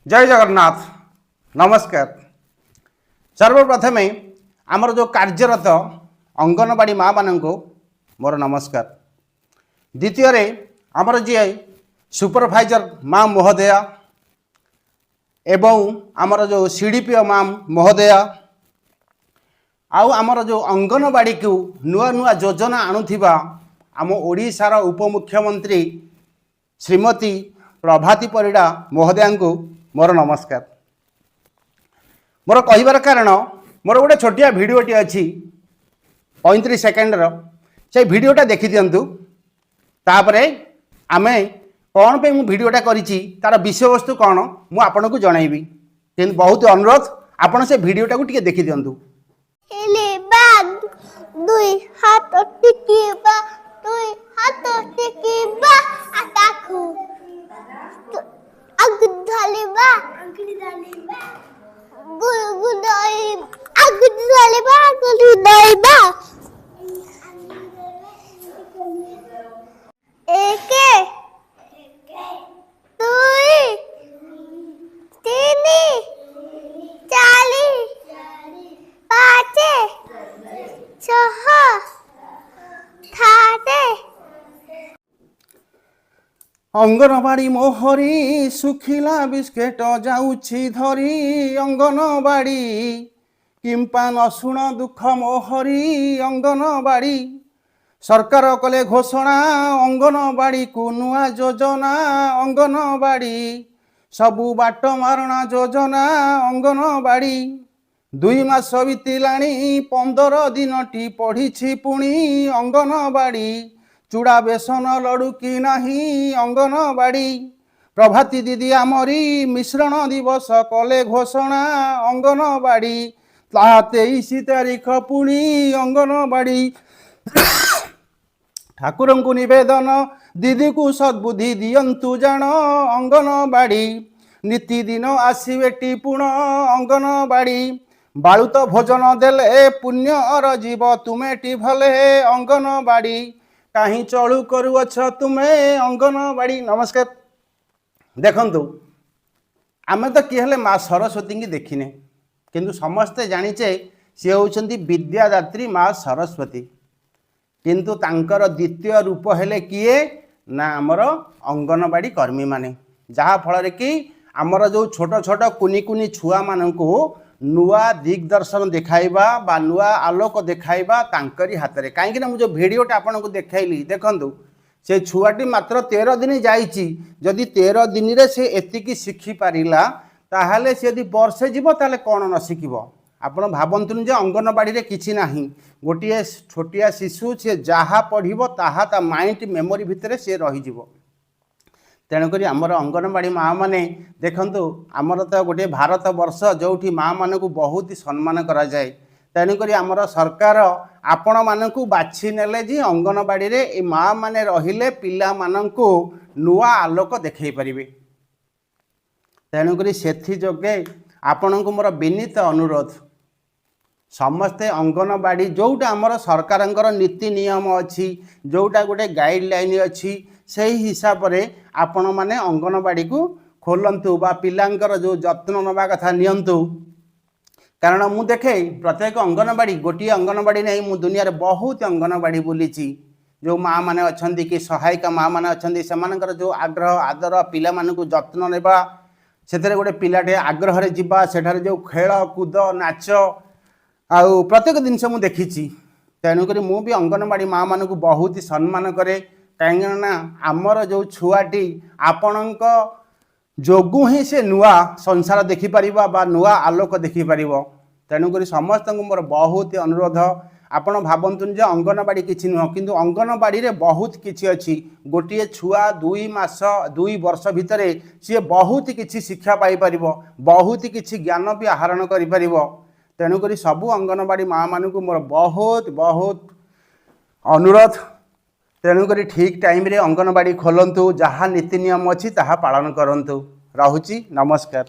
जय जगन्नाथ नमस्कार। सर्वप्रथम आमर जो कार्यरत अंगनवाड़ी माँ मान मोर नमस्कार। द्वितीय आमर जी सुपरभाइजर माँ महोदया एवं आमर जो सीडीपीओ माँ महोदया आमर जो अंगनवाड़ी को नुआ नुआ योजना आणुथिबा आम ओडिशार उपमुख्यमंत्री श्रीमती प्रभाती परिड़ा महोदया को मोर नमस्कार। मोर कहबार कारण मोर गोटे छोटिया भिडियोटी अच्छी 35 सेकेंडर से भिडियोटा देखी दिंतु तापरे आमे कौन पे मु भिडियोटा करिछि तार विषय वस्तु कौन मु आपन को जनइबी किंतु बहुत अनुरोध आपन से भिडियोटा को टिके देखी दिंतु। दुई हाथ टिकिबा दुई हाथ टिकिबा आताखु अगुधालिबा गुलगुदाई अगुधालिबा गुलगुदाईबा एके दुई तीन चारि पाँच छह सात अंगनवाड़ी मोहरी सुखिला बिस्केट जाउछि धरी अंगनवाड़ी किंपा न शुण दुख मोहरी अंगनवाड़ी सरकार कले घोषणा अंगनवाड़ी को नुआ योजना अंगनवाड़ी सबु बाट मारणा योजना अंगनवाड़ी 2 मास बीतिलाणी 15 दिनटी पढ़ी पुणी अंगनवाड़ी चूड़ा बेसन लड़ू कि नहीं अंगनवाड़ी प्रभाती दीदी आमरी मिश्रण दिवस कले घोषणा अंगनवाड़ी 23 तारीख पुणी अंगनवाड़ी ठाकुर को निवेदन दीदी को सद्बुद्धि दियंतु जान अंगनवाड़ी नीतिदिन आसवे टिपुण अंगनवाड़ी बालुत भोजन देले पुण्यर जीव तुमे टी भले अंगनवाड़ी कहीं चलू करुअछ तुमे अंगनवाड़ी। नमस्कार। देखंतु आमे तो किए माँ सरस्वती की देखिने किंतु समस्ते जानिचे सी होउछंती विद्यादात्री माँ सरस्वती किंतु तांकर द्वितीय रूप हेले किए ना आमर अंगनवाड़ी कर्मी माने जहा फल कि आमर जो छोट छोट कुनी कुनी छुआ मानकु नुआ दिग्दर्शन देखाइबा बा नुआ आलोक देखाइबा तांकरी हाथ रे कहीं मुझे भिडियोटा आपन को देखाइली देखंतु से छुआटी मात्र 13 दिन जाइछि जदि 13 दिन रे से एतिकी शिखि पारिला ताहाले से यदि वर्षे जीव ताले कोन न शिखिबो आपण भाबंतुन जे अंगनवाड़ी रे किछि नाही गोटिए छोटिया शिशु से जहा पढ़िबो ताहा ता माइंड मेमोरी भितरे से रहि जीवो। तेणुक आमर अंगनवाड़ी माँ मैंने देखंतु आमर तो गोटे भारत वर्ष जो माँ मान को बहुत ही सम्मान करा जाए तेणुक आमर सरकार आपण मानक बाछि नेले जी अंगनवाड़ी रे ए माँ माने रहिले पिला मानकु नुआ आलोक देखै परिबे। तेणुक सेथि जोगे आपण को मोर विनीत अनुरोध समस्ते अंगनवाड़ी जोटा आमर सरकार नीति नियम अच्छी जोटा गोटे गाइडलाइन अच्छी से हिसाब रे आपण माने अंगनवाड़ी को खोलंतु बा पिलांकर जो जत्न नबा कथा नियंतु कारण मु देखे प्रत्येक अंगनवाड़ी गोटे अंगनवाड़ी नहीं मु दुनिया रे बहुत अंगनवाड़ी बुलीची जो माँ माने अछंती कि सहायिका माँ माने अछंती सेमानकर जो आग्रह आदर पिला मानकु जत्न नेबा सेतरे गोटे पिलाटे आग्रह रे जिबा सेठारे जो खेल कूद नाच आउ प्रत्येक जिनस मु देखिची तेणुक मु भी अंगनवाड़ी माँ मानकु बहुत ही सम्मान करे कहीं ना आमर जो छुआटी आपणक जोगु ही से नुआ संसार देखिपर बा नुआ आलोक देखिपर तेणुक समस्त मोर बहुत अनुरोध आपण भावतुन जे अंगनवाड़ी किछि नुह किंतु अंगनवाड़ी रे बहुत किछि अछि गोटे छुआ 2 मास 2 वर्ष भितर सी बहुत किछि शिक्षा पाई परिबो बहुत किछि ज्ञान भी आहरण करि परिबो। तेणुक सबु अंगनवाड़ी माँ मानकु मोर बहुत बहुत अनुरोध तेणुक ठीक टाइम रे अंगनवाड़ी खोलंतु जहाँ नीति नियम अच्छी ताहा पालन करंतु। रहुची नमस्कार।